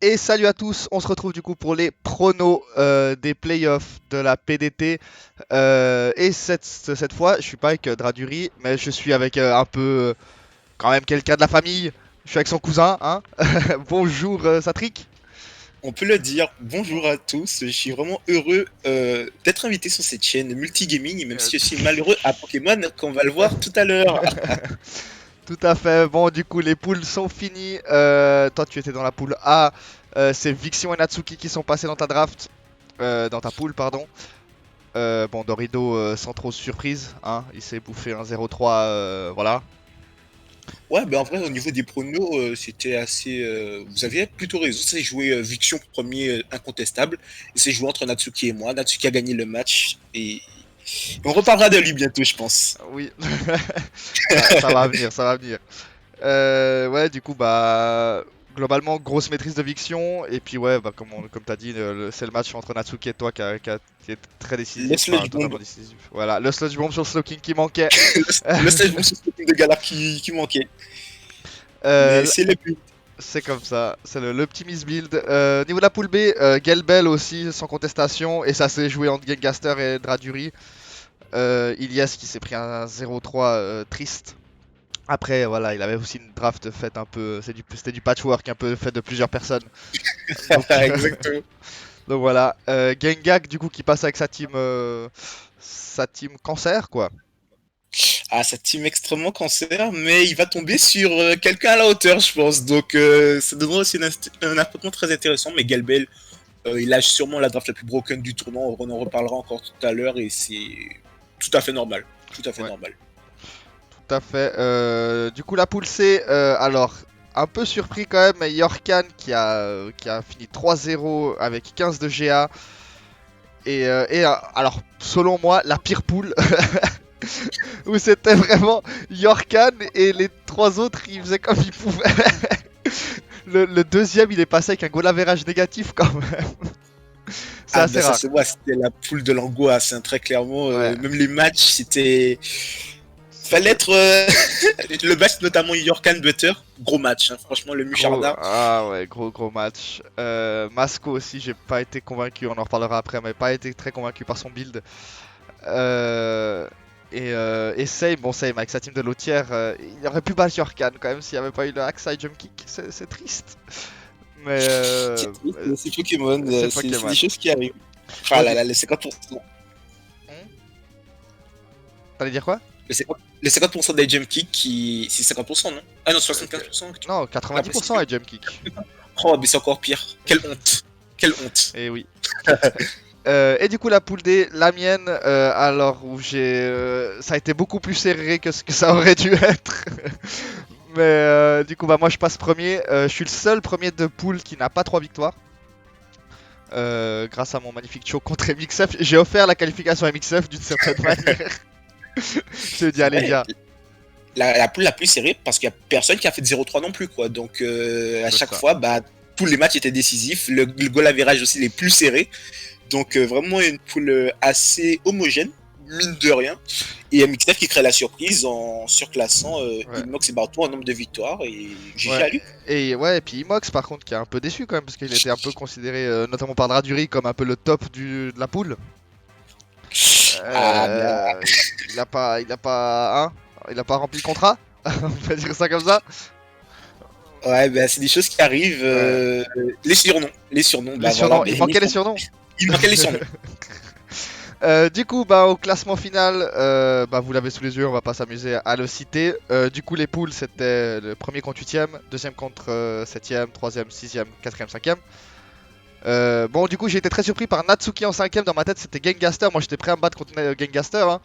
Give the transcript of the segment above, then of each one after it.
Et salut à tous, on se retrouve du coup pour les pronos des playoffs de la PDT. Et cette fois, je suis pas avec Draduri, mais je suis avec un peu quand même quelqu'un de la famille. Je suis avec son cousin, hein. Bonjour Satrik. On peut le dire, bonjour à tous, je suis vraiment heureux d'être invité sur cette chaîne multigaming, même Euh, si je suis malheureux à Pokémon, qu'on va le voir tout à l'heure. Tout à fait. Bon, du coup, les poules sont finies. Toi, tu étais dans la poule A. C'est Vixion et Natsuki qui sont passés dans ta draft. Dans ta poule, pardon. Bon, Dorido, sans trop de surprise, hein, il s'est bouffé un 0-3, voilà. Ouais, ben en vrai, au niveau des pronos, c'était assez. Vous aviez plutôt raison, c'est joué Viction premier incontestable, et c'est joué entre Natsuki et moi. Natsuki a gagné le match, et on reparlera de lui bientôt, je pense. Oui, ça va venir, ça va venir. Ouais, du coup, bah, globalement, grosse maîtrise de Vixion, et puis ouais, bah, comme t'as dit, c'est le match entre Natsuki et toi qui est très Le décisif, enfin, Sludge Bomb, totalement décisif. Voilà, le sludge bomb sur le Slowking qui manquait. le Sludge Bomb, c'est ce de Galar qui manquait. Mais Euh, c'est le but. C'est comme ça, c'est le petit misbuild. Niveau de la poule B, Gelbel aussi, sans contestation, et ça s'est joué entre Gengaster et Draduri. Ilias qui s'est pris un 0-3 triste. Après, voilà, il avait aussi une draft faite un peu. C'était du patchwork un peu fait de plusieurs personnes. Donc, Exactement. donc voilà. Gengak, du coup, qui passe avec sa team cancer, quoi. Ah, ça team extrêmement cancer, mais il va tomber sur quelqu'un à la hauteur, je pense. Donc, ça donnera aussi un affrontement très intéressant. Mais Galbel, il a sûrement la draft la plus broken du tournoi. On en reparlera encore tout à l'heure et c'est tout à fait normal. Tout à fait Ouais, normal. tout à fait. Du coup, la poule C, alors, un peu surpris quand même, mais Yorkan qui a fini 3-0 avec 15 de GA. Alors, selon moi, la pire poule. Où c'était vraiment Yorkan et les trois autres, ils faisaient comme ils pouvaient. Le deuxième, il est passé avec un goal average négatif quand même. C'est Ah, assez ben ça, rare. c'est moi, c'était la poule de l'angoisse, hein, très clairement. Ouais, Même les matchs, c'était. Fallait c'était être. Le match, notamment Yorkan Butter, gros match, hein. Franchement, le gros. Mucharda. Ah ouais, gros match. Masco aussi, j'ai pas été convaincu, on en reparlera après, mais pas été très convaincu par son build. Euh, et Same, bon Same avec sa team de lotière, il aurait pu battre Yorkan quand même s'il n'y avait pas eu le Axe Jump Kick, c'est triste. Mais C'est triste, c'est Pokémon, c'est c'est Pokémon. des choses qui arrivent. Ah Bon, là là, le 50%. T'allais dire quoi? Le 50%, le 50% des jump kicks qui. C'est 50%, non? Ah non, Euh, que- 75% que tu Non, as 90% précisé. est Jump Kick. Oh, mais c'est encore pire. Quelle honte. Quelle honte. Et oui. Et du coup, la poule D, la mienne, alors où ça a été beaucoup plus serré que ce que ça aurait dû être. Mais du coup, bah, moi je passe premier. Je suis le seul premier de poule qui n'a pas 3 victoires. Grâce à mon magnifique choke contre MXF, j'ai offert la qualification à MXF d'une certaine manière. Je te dis, C'est allez, vrai. viens. La poule la plus serrée parce qu'il n'y a personne qui a fait de 0-3 non plus, quoi. Donc, à C'est chaque ça. fois, bah, tous les matchs étaient décisifs. Le goal average aussi les plus serrés. Donc, vraiment une poule assez homogène, mine de rien. Et MXF qui crée la surprise en surclassant Ouais. Inox et Barto en nombre de victoires. Et GG Ouais, à lui. et puis Imox par contre qui est un peu déçu quand même parce qu'il était un peu considéré notamment par Draduri comme un peu le top de la poule. Ah, ben, Euh, il a pas rempli le contrat, on peut dire ça comme ça. ouais, bah, c'est des choses qui arrivent. Ouais. Les surnoms, Les bah voilà, surnoms, mais il manquait les surnoms. il manquait les surnoms. Du coup, bah, au classement final, bah, vous l'avez sous les yeux, on va pas s'amuser à le citer. Du coup, les poules, c'était le premier contre 8ème, deuxième contre 7ème, troisième, sixième, quatrième, cinquième. Bon, du coup, j'ai été très surpris par Natsuki en cinquième. Dans ma tête, c'était Gengaster. Moi, j'étais prêt à me battre contre Gengaster, hein.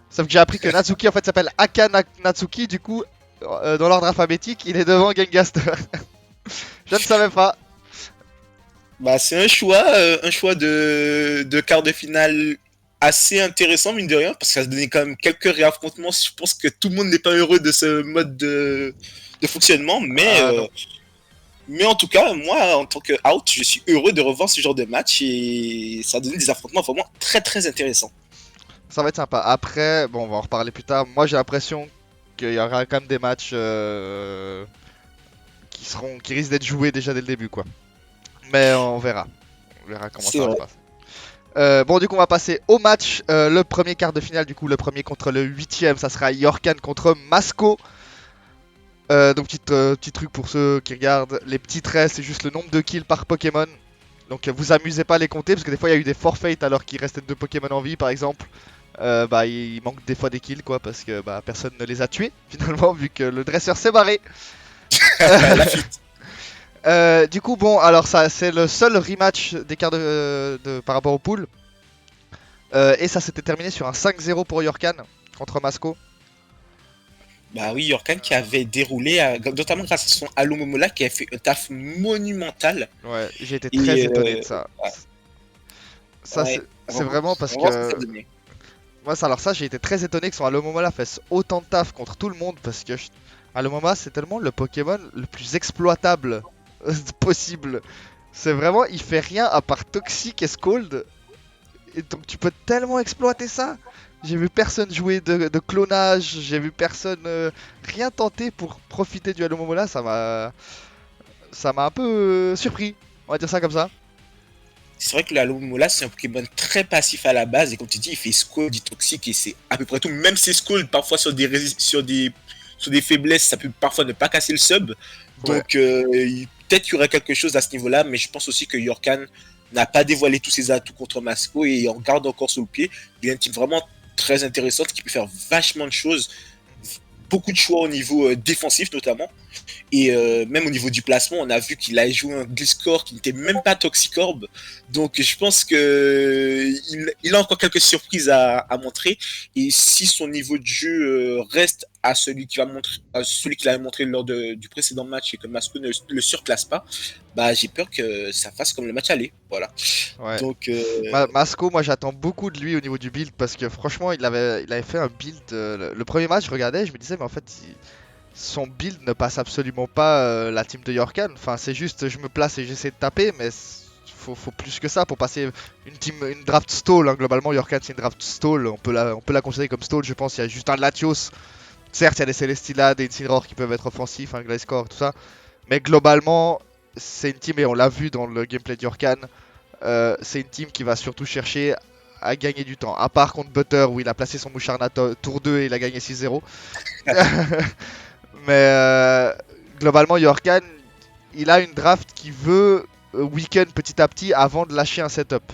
Sauf que j'ai appris que Natsuki, en fait, s'appelle Natsuki. Du coup, dans l'ordre alphabétique, il est devant Gengaster. Je ne savais pas. Bah, c'est un choix de quart de finale assez intéressant, mine de rien, parce que ça se donnait quand même quelques réaffrontements. Je pense que tout le monde n'est pas heureux de ce mode de fonctionnement, Ah non, mais en tout cas, moi, en tant que out, je suis heureux de revoir ce genre de match et ça a donné des affrontements vraiment très très intéressants. ça va être sympa. Après, bon, on va en reparler plus tard. Moi, j'ai l'impression qu'il y aura quand même des matchs qui risquent d'être joués déjà dès le début, quoi. Mais on verra. On verra comment C'est ça va se vrai. passer. Bon, du coup, on va passer au match. Le premier quart de finale, du coup, le premier contre le huitième, ça sera Yorkan contre Masco. Donc, petit truc pour ceux qui regardent. Les petits traits, c'est juste le nombre de kills par Pokémon. Donc, vous amusez pas à les compter parce que des fois, il y a eu des forfaits alors qu'il restait deux Pokémon en vie, par exemple. Bah, il manque des fois des kills, quoi, parce que bah, personne ne les a tués, finalement, vu que le dresseur s'est barré. La fuite. Du coup, bon, alors ça, c'est le seul rematch des quarts par rapport au pool. Et ça s'était terminé sur un 5-0 pour Yorkan contre Masco. Bah oui, Yorkan qui avait déroulé, notamment grâce à son Allo Momola, qui a fait un taf monumental. Ouais, j'ai été très Et étonné de ça. Ça, ouais, c'est vraiment, vraiment parce vraiment, ça que. s'est donné. Moi, ça, alors ça, j'ai été très étonné que son Alomomola fasse autant de taf contre tout le monde parce que Alomomola, c'est tellement le Pokémon le plus exploitable possible. C'est vraiment, il fait rien à part Toxic et Scald. Et donc, tu peux tellement exploiter ça. J'ai vu personne jouer de clonage, j'ai vu personne rien tenter pour profiter du Alomomola. Ça m'a un peu surpris. On va dire ça comme ça. C'est vrai que le Allo Momola, c'est un Pokémon très passif à la base. Et comme tu dis, il fait Scald, il toxique, et c'est à peu près tout. Même ses Scald, parfois sur des faiblesses, ça peut parfois ne pas casser le sub. Ouais. Donc, peut-être qu'il y aurait quelque chose à ce niveau-là. Mais je pense aussi que Yorkan n'a pas dévoilé tous ses atouts contre Masco et en garde encore sous le pied. Il a une team vraiment très intéressante qui peut faire vachement de choses. Beaucoup de choix au niveau défensif notamment. Et même au niveau du placement, on a vu qu'il a joué un Gliscor qui n'était même pas Toxicorb. Donc je pense que il a encore quelques surprises à montrer. Et si son niveau de jeu reste à celui qu'il a montré lors du précédent match et que Masco ne le surclasse pas, bah j'ai peur que ça fasse comme le match aller. Voilà. Ouais. Donc Masco, moi j'attends beaucoup de lui au niveau du build parce que franchement, il avait fait un build. Le premier match, je regardais, je me disais, mais en fait, son build ne passe absolument pas la team de Yorkan. Enfin, c'est juste, je me place et j'essaie de taper, mais faut plus que ça pour passer une draft stall. Hein. Globalement, Yorkan c'est une draft stall. On peut la considérer comme stall, je pense. Il y a juste un Latios. Certes, il y a des Celestilades et Incineroar qui peuvent être offensifs, un Gliscor, tout ça. Mais globalement, c'est une team, et on l'a vu dans le gameplay d'Yorkan, c'est une team qui va surtout chercher à gagner du temps. À part contre Butter où il a placé son Moucharna tour 2 et il a gagné 6-0. Mais globalement, Yorkan, il a une draft qui veut weaken petit à petit avant de lâcher un setup.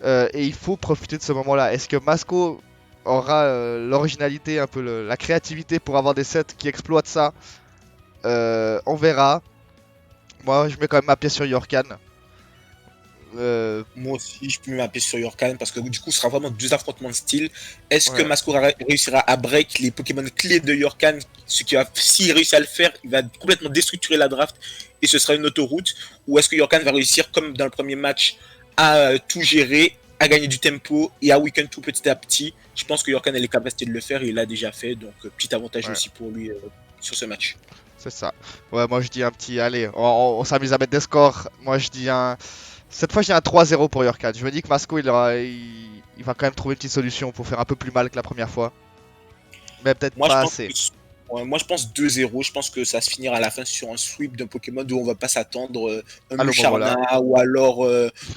Et il faut profiter de ce moment-là. Est-ce que Masco aura l'originalité, un peu la créativité pour avoir des sets qui exploitent ça? On verra. Moi, je mets quand même ma pièce sur Yorkan. Euh, moi aussi, je peux m'appuyer sur Yorkan parce que du coup, ce sera vraiment deux affrontements de style. Est-ce que ouais. Masco réussira à break les Pokémon clés de Yorkan? S'il réussit à le faire, il va complètement déstructurer la draft et ce sera une autoroute. Ou est-ce que Yorkan va réussir, comme dans le premier match, à tout gérer, à gagner du tempo et à weaken tout petit à petit? Je pense que Yorkan a les capacités de le faire et il l'a déjà fait. Donc, petit avantage Ouais, aussi pour lui sur ce match. c'est ça. Ouais, moi je dis un petit. Allez, on s'amuse à mettre des scores. Moi je dis un. Cette fois, j'ai un 3-0 pour Yorkan. Je me dis que Masco, il va quand même trouver une petite solution pour faire un peu plus mal que la première fois. Mais peut-être Moi, je pas pense assez. ouais, moi, je pense 2-0. Je pense que ça se finira à la fin sur un sweep d'un Pokémon où on va pas s'attendre un Allô, Momola. Musharna ou alors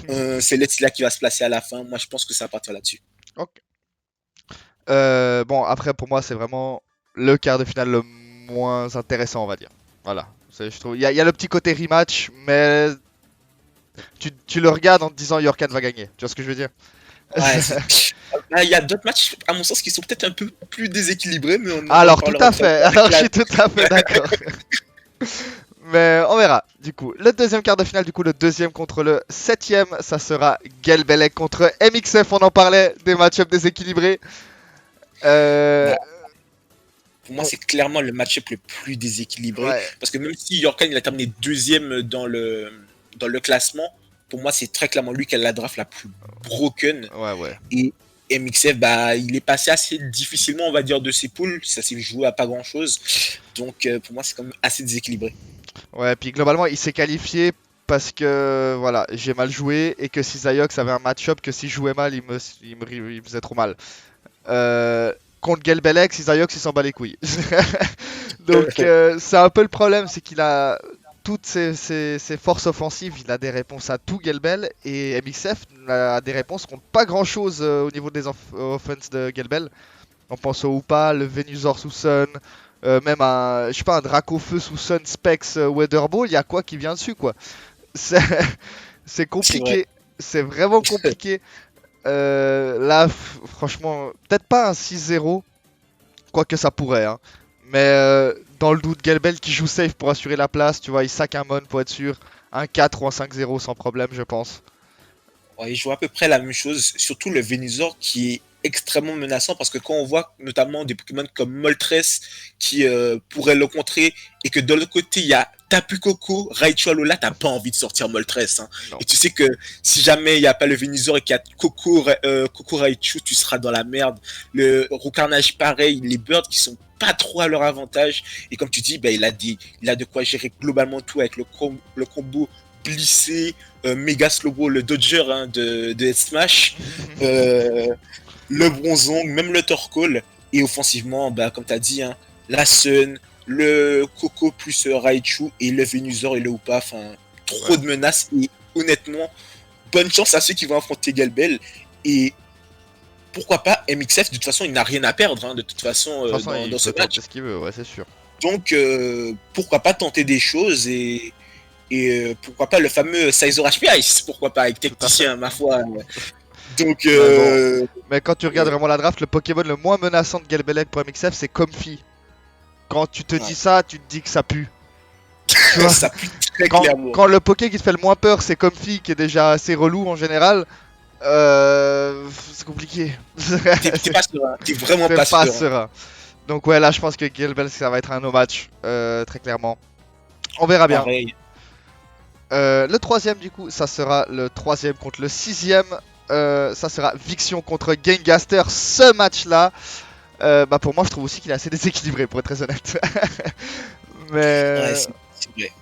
un Celestia qui va se placer à la fin. Moi, je pense que ça va partir là-dessus. Ok. Bon, après, pour moi, c'est vraiment le quart de finale le moins intéressant, on va dire. Voilà. Je trouve, il y a le petit côté rematch, mais tu le regardes en te disant Yorkan va gagner. Tu vois ce que je veux dire? Ouais, il y a d'autres matchs, à mon sens, qui sont peut-être un peu plus déséquilibrés, mais on en Alors, tout parlera à tout à fait. l'heure avec Alors, je suis tout à fait d'accord. Mais on verra. Du coup, le deuxième quart de finale, du coup, le deuxième contre le septième, ça sera Gelbelec contre MXF. On en parlait des match-ups déséquilibrés. Euh, Bah, pour moi, on- c'est clairement le match-up le plus déséquilibré. ouais, Parce que même si Yorkan il a terminé deuxième dans le classement, pour moi, c'est très clairement lui qui a la draft la plus broken. ouais, ouais. Et MXF, bah, il est passé assez difficilement, on va dire, de ses poules. Ça s'est joué à pas grand chose. Donc, pour moi, c'est quand même assez déséquilibré. Ouais, puis globalement, il s'est qualifié parce que voilà, j'ai mal joué et que si Zayox avait un match-up, que si je jouais mal, il me faisait trop mal. Contre Gelbelec, si Zayox il s'en bat les couilles. Donc c'est un peu le problème, c'est qu'il a toutes ses forces offensives, il a des réponses à tout Gelbel. Et MXF a des réponses qui n'ont pas grand chose au niveau des offenses de Gelbel. On pense au Hoopa, le Venusaur sous Sun, même un, je sais pas, un Dracofeu sous Sun Specs Weatherball, il y a quoi qui vient dessus quoi. C'est c'est C'est vrai. compliqué, c'est vraiment compliqué. Là, franchement, peut-être pas un 6-0, quoique ça pourrait, hein. Mais dans le doute, Gelbel qui joue safe pour assurer la place, tu vois, il sac un mon pour être sûr. Un 4 ou un 5-0 sans problème, je pense. Ouais, je vois à peu près la même chose, surtout le Venusaur qui est extrêmement menaçant parce que quand on voit notamment des Pokémon comme Moltres qui pourraient le contrer et que de l'autre côté il y a Tapu Koko, Raichu Alola, t'as pas envie de sortir Moltres. Hein. Non. Et tu sais que si jamais il n'y a pas le Venusaur et qu'il y a Koko Raichu, tu seras dans la merde. Le Roucarnage pareil, les Birds qui sont pas trop à leur avantage. Et comme tu dis, bah, il a de quoi gérer globalement tout avec le combo Blissé, Mega Slowbro, le Dodger hein, de Smash, le Bronzong, même le Torkoal. Et offensivement, bah, comme tu as dit, hein, la Sun, le Coco plus Raichu et le Venusaur et le Hoopa. Trop de menaces. Et honnêtement, bonne chance à ceux qui vont affronter Galbel. Et pourquoi pas MXF, de toute façon, il n'a rien à perdre hein, de toute façon, dans ce match. C'est ce qu'il veut, ouais, c'est sûr. Donc, pourquoi pas tenter des choses et pourquoi pas le fameux Sizor HP Ice, pourquoi pas avec Technicien, ma foi. Donc, Mais quand tu regardes vraiment la draft, le Pokémon le moins menaçant de Galbelec pour MXF, c'est Comfy. Quand tu te dis ça, tu te dis que ça pue. Tu vois, ça pue très clairement. quand le Poké qui te fait le moins peur, c'est Comfy, qui est déjà assez relou en général, c'est compliqué. T'es pas serein, t'es vraiment T'es pas pas serein. serein. Donc ouais, là je pense que Galbel ça va être un no match, très clairement. On verra bien. Pareil. Le troisième du coup, ça sera le troisième contre le sixième. Ça sera Vixion contre Gengaster. Ce match-là, bah pour moi, je trouve aussi qu'il est assez déséquilibré, pour être très honnête. Ouais, Mais c'est vrai.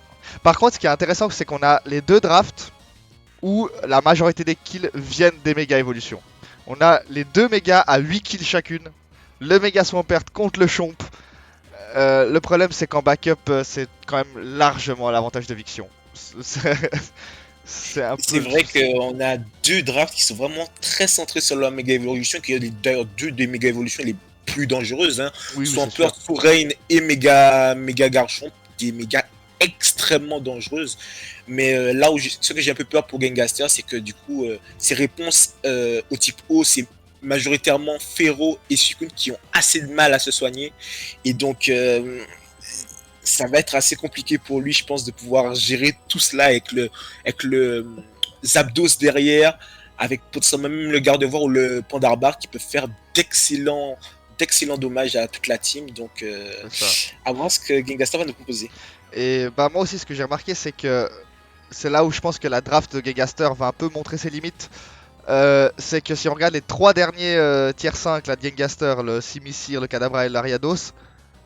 par contre, ce qui est intéressant, c'est qu'on a les deux drafts où la majorité des kills viennent des méga évolutions. On a les deux mégas à 8 kills chacune. Le méga Swampert contre le Chomp. Le problème, c'est qu'en backup, c'est quand même largement l'avantage de Vixion. C'est un peu. C'est vrai qu'on a deux drafts qui sont vraiment très centrés sur la méga évolution, qui est d'ailleurs deux des méga évolutions les plus dangereuses. Hein. Oui, oui, Swampert, Fourain et méga Garchomp, des méga extrêmement dangereuses. Mais là où ce que j'ai un peu peur pour Gengaster, c'est que du coup, ses réponses au type O, c'est majoritairement Fero et Suicune qui ont assez de mal à se soigner. Et donc, ça va être assez compliqué pour lui, je pense, de pouvoir gérer tout cela avec le Zapdos derrière, avec potentiellement même le garde-voir ou le Pandarbar qui peuvent faire d'excellents dommages à toute la team. Donc, à voir ce que Gengaster va nous proposer. Et bah moi aussi, ce que j'ai remarqué, c'est que c'est là où je pense que la draft de Gengaster va un peu montrer ses limites. C'est que si on regarde les trois derniers tier 5, la Gengaster, le Simisear, le Kadabra et l'Ariados,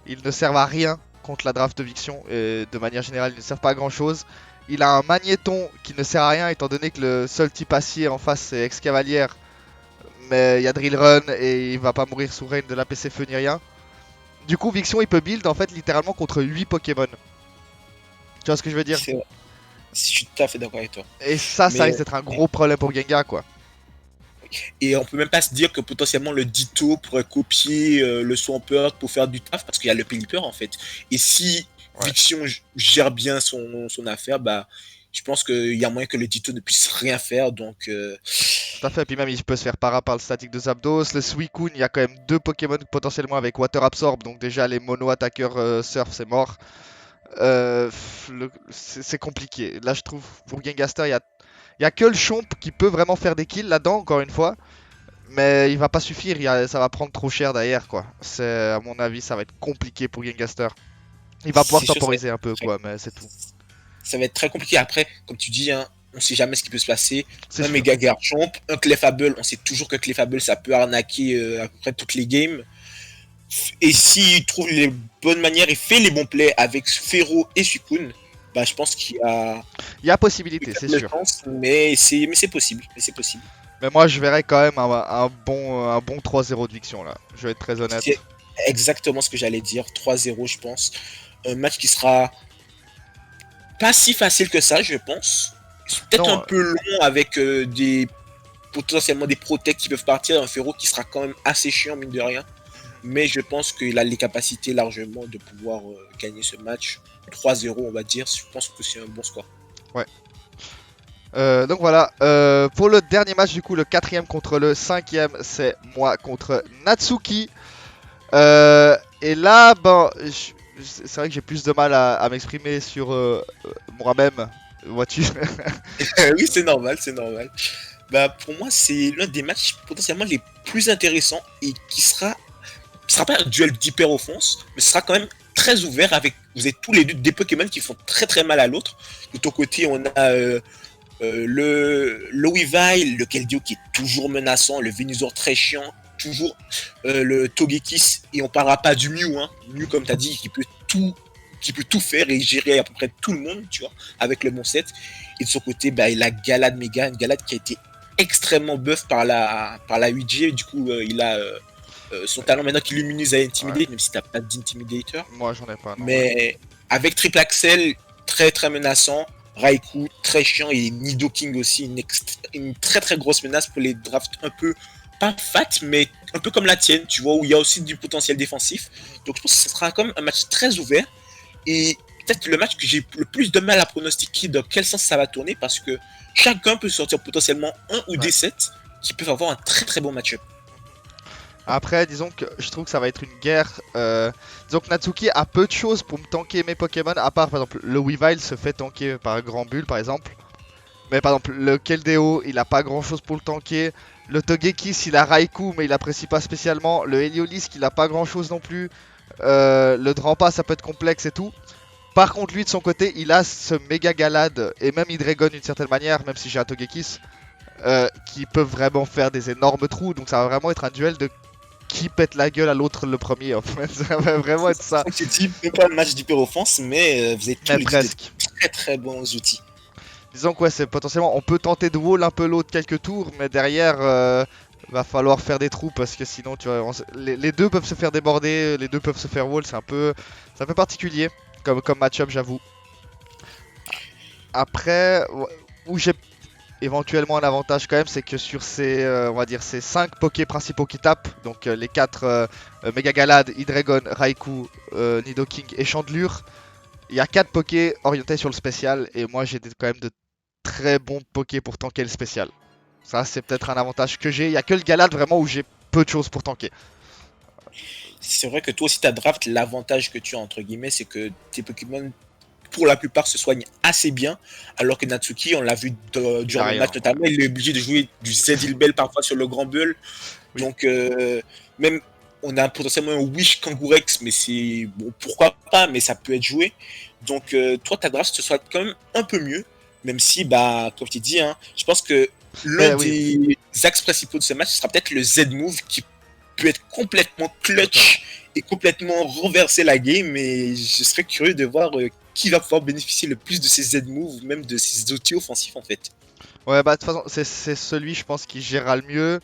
ils ne servent à rien contre la draft de Vixion. Et de manière générale, ils ne servent pas à grand chose. Il a un Magnéton qui ne sert à rien étant donné que le seul type acier en face c'est Excavalière. Mais il y a Drill Run et il va pas mourir sous rain de l'APC feu ni rien. Du coup, Vixion il peut build en fait littéralement contre 8 Pokémon. Tu vois ce que je veux dire? C'est vrai. Je suis tout à fait d'accord avec toi. Et ça risque d'être un gros problème pour Gengar quoi. Et on peut même pas se dire que potentiellement le Ditto pourrait copier le Swampert pour faire du taf parce qu'il y a le Pelipper en fait. Et si Vixion gère bien son affaire, bah je pense qu'il y a moyen que le Ditto ne puisse rien faire. Donc tout à fait, puis même il peut se faire para par le statique de Zapdos. Le Suicune, il y a quand même deux Pokémon potentiellement avec Water Absorb, donc déjà les mono attaqueurs surf c'est mort. C'est compliqué. Là je trouve pour Gengaster il y a que le Chomp qui peut vraiment faire des kills là-dedans encore une fois. Mais il va pas suffire, ça va prendre trop cher derrière quoi. À mon avis ça va être compliqué pour Gengaster. Il va pouvoir temporiser un peu quoi, mais c'est tout. Ça va être très compliqué après, comme tu dis, hein, on sait jamais ce qui peut se passer. Un Mega Garchomp, un Clefable, on sait toujours que Clefable ça peut arnaquer à peu près toutes les games. Et s'il trouve les bonnes manières et fait les bons plays avec Fero et Suicune, bah je pense qu'il y a. Il y a possibilité, c'est sûr. Mais c'est possible. Mais moi je verrais quand même un bon 3-0 de Vixion là. Je vais être très honnête. C'est exactement ce que j'allais dire. 3-0 je pense. Un match qui sera pas si facile que ça, je pense. C'est peut-être un Non, peu long avec potentiellement des protects qui peuvent partir, un Ferro qui sera quand même assez chiant, mine de rien. Mais je pense qu'il a les capacités largement de pouvoir gagner ce match. 3-0, on va dire. Je pense que c'est un bon score. ouais. Donc voilà, pour le dernier match, du coup, le quatrième contre le cinquième, c'est moi contre Natsuki. Et là, ben, c'est vrai que j'ai plus de mal à m'exprimer sur moi-même, vois-tu. Oui, c'est normal, c'est normal. Bah, pour moi, c'est l'un des matchs potentiellement les plus intéressants et ce sera pas un duel d'hyper offense, mais ce sera quand même très ouvert avec, vous êtes tous les deux des Pokémon qui font très très mal à l'autre. De ton côté, on a le Weavile, le Keldeo qui est toujours menaçant, le Venusaur très chiant, toujours le Togekiss, et on parlera pas du Mew, hein. Mew, comme tu as dit, qui peut tout faire et gérer à peu près tout le monde, tu vois, avec le bon set. Et de son côté, bah, il a Galad Mega, une Galad qui a été extrêmement buff par la 8G, du coup, il a son talent maintenant qui l'immunise à Ouais, Intimidate, même si t'as pas d'Intimidator. moi j'en ai pas, non, ouais. Mais avec Triple Axel, très très menaçant. Raikou, très chiant. Et Nidoking aussi, une très très grosse menace pour les drafts un peu, pas fat, mais un peu comme la tienne, tu vois, où il y a aussi du potentiel défensif. Donc je pense que ce sera quand même un match très ouvert. Et peut-être le match que j'ai le plus de mal à pronostiquer dans quel sens ça va tourner, parce que chacun peut sortir potentiellement un ou Ouais. des sets qui peuvent avoir un très très bon match-up. Après, disons que je trouve que ça va être une guerre. Disons que Natsuki a peu de choses pour me tanker mes Pokémon, à part par exemple le Weavile se fait tanker par un Grand Bull par exemple. Mais par exemple, le Keldeo, il a pas grand chose pour le tanker. Le Togekiss, il a Raikou, mais il apprécie pas spécialement. Le Heliolisk, il a pas grand chose non plus. Le Drampa, ça peut être complexe et tout. Par contre, lui de son côté, il a ce méga Galad et même Hydreigon d'une certaine manière, même si j'ai un Togekiss, qui peuvent vraiment faire des énormes trous. Donc ça va vraiment être un duel de qui pète la gueule à l'autre le premier. En fait, ça va vraiment être ça. Comme tu dis, même pas un match d'hyper offense, mais vous êtes tous Mais les deux des presque. très très bons outils. Disons que ouais, c'est potentiellement, on peut tenter de wall un peu l'autre quelques tours, mais derrière, va falloir faire des trous parce que sinon, tu vois, les deux peuvent se faire déborder, les deux peuvent se faire wall, c'est un peu particulier comme match-up, j'avoue. Après, où j'ai éventuellement un avantage quand même, c'est que sur ces, on va dire, ces 5 pokés principaux qui tapent, donc les 4 Mega Galad, Hydreigon, Raikou, Nidoking et Chandelure, il y a 4 pokés orientés sur le spécial et moi j'ai quand même de très bons pokés pour tanker le spécial. Ça c'est peut-être un avantage que j'ai. Il y a que le Galad vraiment où j'ai peu de choses pour tanker. C'est vrai que toi aussi, ta draft, l'avantage que tu as, entre guillemets, c'est que tes Pokémon, pour la plupart, se soignent assez bien, alors que Natsuki, on l'a vu Il a durant le rien. match notamment, il est obligé de jouer du Z-Bell parfois sur le Grand Bull. Oui. Donc, même, on a potentiellement un Wish Kangourex, mais c'est bon, pourquoi pas, mais ça peut être joué. Donc, toi, ta draft se soigne quand même un peu mieux, même si, bah, comme tu dis, hein, je pense que l'un Mais oui, des axes principaux de ce match ce sera peut-être le Z-Move qui peut être complètement totalement. clutch et complètement renverser la game. Et je serais curieux de voir qui va pouvoir bénéficier le plus de ces Z-moves, même de ces outils offensifs en fait. Ouais, bah de toute façon, c'est celui, je pense, qui gérera le mieux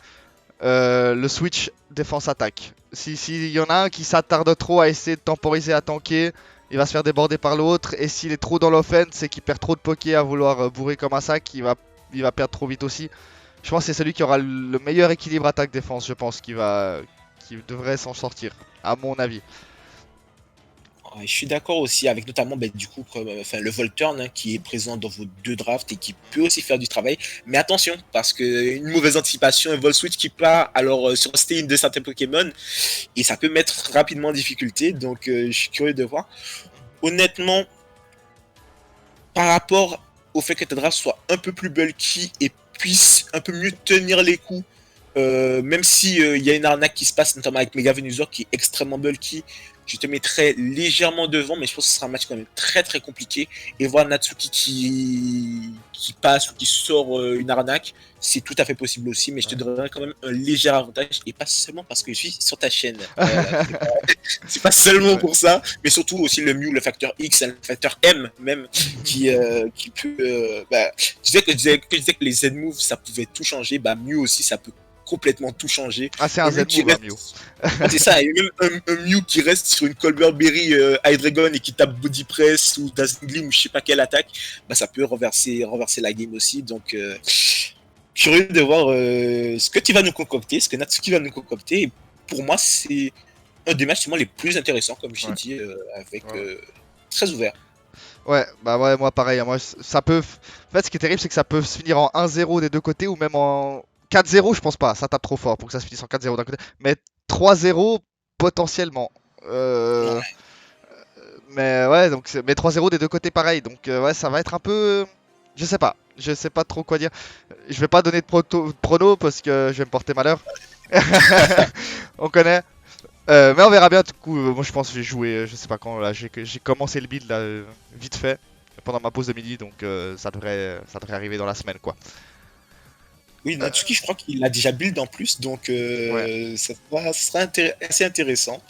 le switch défense-attaque. Si y en a un qui s'attarde trop à essayer de temporiser à tanker, il va se faire déborder par l'autre. Et s'il est trop dans l'offense et qu'il perd trop de pokés à vouloir bourrer comme un sac, il va perdre trop vite aussi. Je pense que c'est celui qui aura le meilleur équilibre attaque-défense, je pense, qui devrait s'en sortir, à mon avis. Ouais, je suis d'accord aussi avec notamment bah, du coup enfin, le Volturn hein, qui est présent dans vos deux drafts et qui peut aussi faire du travail. Mais attention, parce que une mauvaise anticipation, un Vol Switch qui part alors sur Stein de certains Pokémon et ça peut mettre rapidement en difficulté. Donc je suis curieux de voir. Honnêtement, par rapport au fait que ta draft soit un peu plus bulky et puisse un peu mieux tenir les coups, même si y a une arnaque qui se passe, notamment avec Mega Venusaur qui est extrêmement bulky, je te mettrai légèrement devant, mais je pense que ce sera un match quand même très très compliqué. Et voir Natsuki qui passe ou qui sort une arnaque, c'est tout à fait possible aussi, mais je te Ouais. donnerai quand même un léger avantage, et pas seulement parce que je suis sur ta chaîne. Voilà. C'est pas seulement Ouais. pour ça, mais surtout aussi le Mew, le facteur X, le facteur M même, qui peut. Bah, je disais que les Z-moves ça pouvait tout changer, bah Mew aussi ça peut complètement tout changer. Ah, c'est un Mew qui Z-move, hein, reste... Mew. Ah, c'est ça, et même un Mew qui reste sur une Colbert Berry Hydreigon et qui tape Body Press ou Dazzling Gleam ou je sais pas quelle attaque, bah ça peut renverser la game aussi. Donc curieux de voir ce que tu vas nous concocter, ce que Natsuki va nous concocter. Et pour moi, c'est un des matchs les plus intéressants, comme je t'ai Ouais. dit, avec Ouais. très ouvert. Ouais, bah ouais, moi pareil, hein, moi ça peut. En fait, ce qui est terrible, c'est que ça peut se finir en 1-0 des deux côtés ou même en 4-0, je pense pas, ça tape trop fort pour que ça se finisse en 4-0 d'un côté. Mais 3-0 potentiellement. Euh, Ouais. Mais ouais, donc mais 3-0 des deux côtés pareil. Donc ouais, ça va être un peu. Je sais pas trop quoi dire. Je vais pas donner de prono parce que je vais me porter malheur. On connaît. Mais on verra bien. Du coup, moi je pense que j'ai joué, je sais pas quand. Là, j'ai commencé le build là, vite fait pendant ma pause de midi, donc ça devrait arriver dans la semaine quoi. Oui, Euh, Natsuki, je crois qu'il a déjà build en plus, donc ouais. ça sera assez intéressant.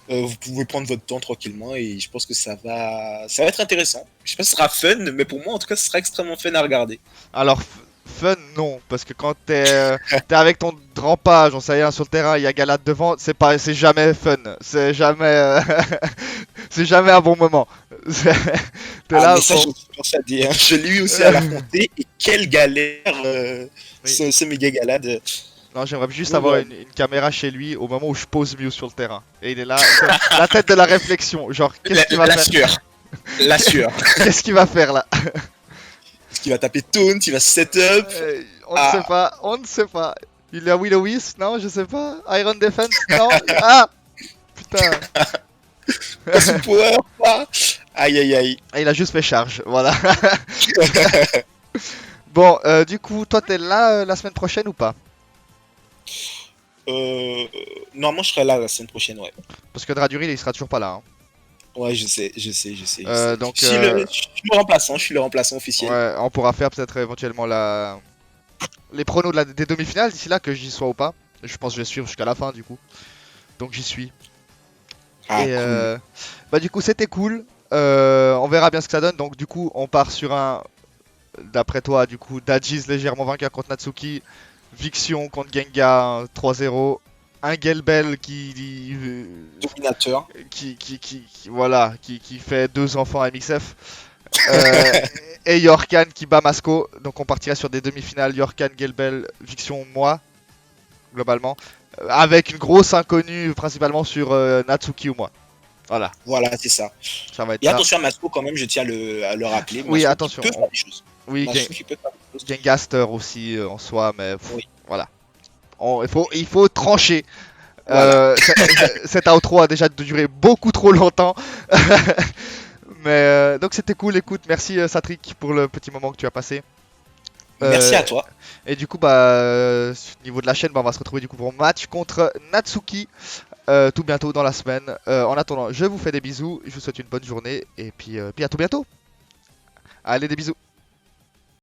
Vous pouvez prendre votre temps tranquillement et je pense que ça va être intéressant. Je sais pas si ce sera fun, mais pour moi en tout cas, ce sera extrêmement fun à regarder. Alors fun non, parce que quand t'es avec ton rampage, on sait rien sur le terrain, il y a Galade devant, c'est jamais fun, c'est jamais c'est jamais un bon moment. T'es Ah, là mais ça, bon. je suis persuadé, hein. Je l'ai eu aussi à l'affronter et quelle galère Oui. ce méga galade. Non, j'aimerais juste Donc, avoir voilà. une caméra chez lui au moment où je pose Mew sur le terrain. Et il est là, la tête de la réflexion. Genre, qu'est-ce qu'il va La faire? sueur. La sueur. Qu'est-ce qu'il va faire là? Est-ce qu'il va taper taunt, il va setup. On ne sait Ah, pas, on ne sait pas. Il a Will-O-Wisp? Non, je sais pas. Iron Defense? Non. Ah! Putain. Cosmic Power, pas. Aïe aïe aïe. Ah, il a juste fait charge, voilà. Bon, du coup, toi t'es là la semaine prochaine ou pas? Euh, Normalement, je serai là la semaine prochaine, ouais. Parce que Draduril il sera toujours pas là, hein. Ouais, je sais, je sais, je sais, je sais. Donc, Je suis le remplaçant, je suis le remplaçant officiel. ouais, on pourra faire peut-être éventuellement les pronos des demi-finales d'ici là, que j'y sois ou pas. Je pense que je vais suivre jusqu'à la fin du coup. Donc j'y suis. Ah, Et cool. bah du coup c'était cool. On verra bien ce que ça donne. Donc du coup on part sur un, d'après toi du coup, Dajiz légèrement vainqueur contre Natsuki, Vixion contre Gengar 3-0, un Gelbel Dominateur. voilà qui fait deux enfants à MXF. Euh, et Yorkan qui bat Masco. Donc on partirait sur des demi-finales Yorkan, Gelbel, Vixion, moi globalement, avec une grosse inconnue principalement sur Natsuki ou moi. Voilà, Voilà, c'est ça. ça va être Et ça. attention à Masco quand même, je tiens à le rappeler. Oui, Masco qui attention. peut faire des choses. Oui, Masco qui peut faire des choses. Gengaster aussi en soi, mais Oui, voilà. Il faut trancher. voilà. Cet outro a déjà duré beaucoup trop longtemps. Mais donc c'était cool. Écoute, merci Satrik pour le petit moment que tu as passé. Merci Euh, à toi. et du coup, bah, au niveau de la chaîne, bah, on va se retrouver du coup pour un match contre Natsuki tout bientôt dans la semaine. En attendant, je vous fais des bisous. Je vous souhaite une bonne journée et puis à tout bientôt. Allez, des bisous.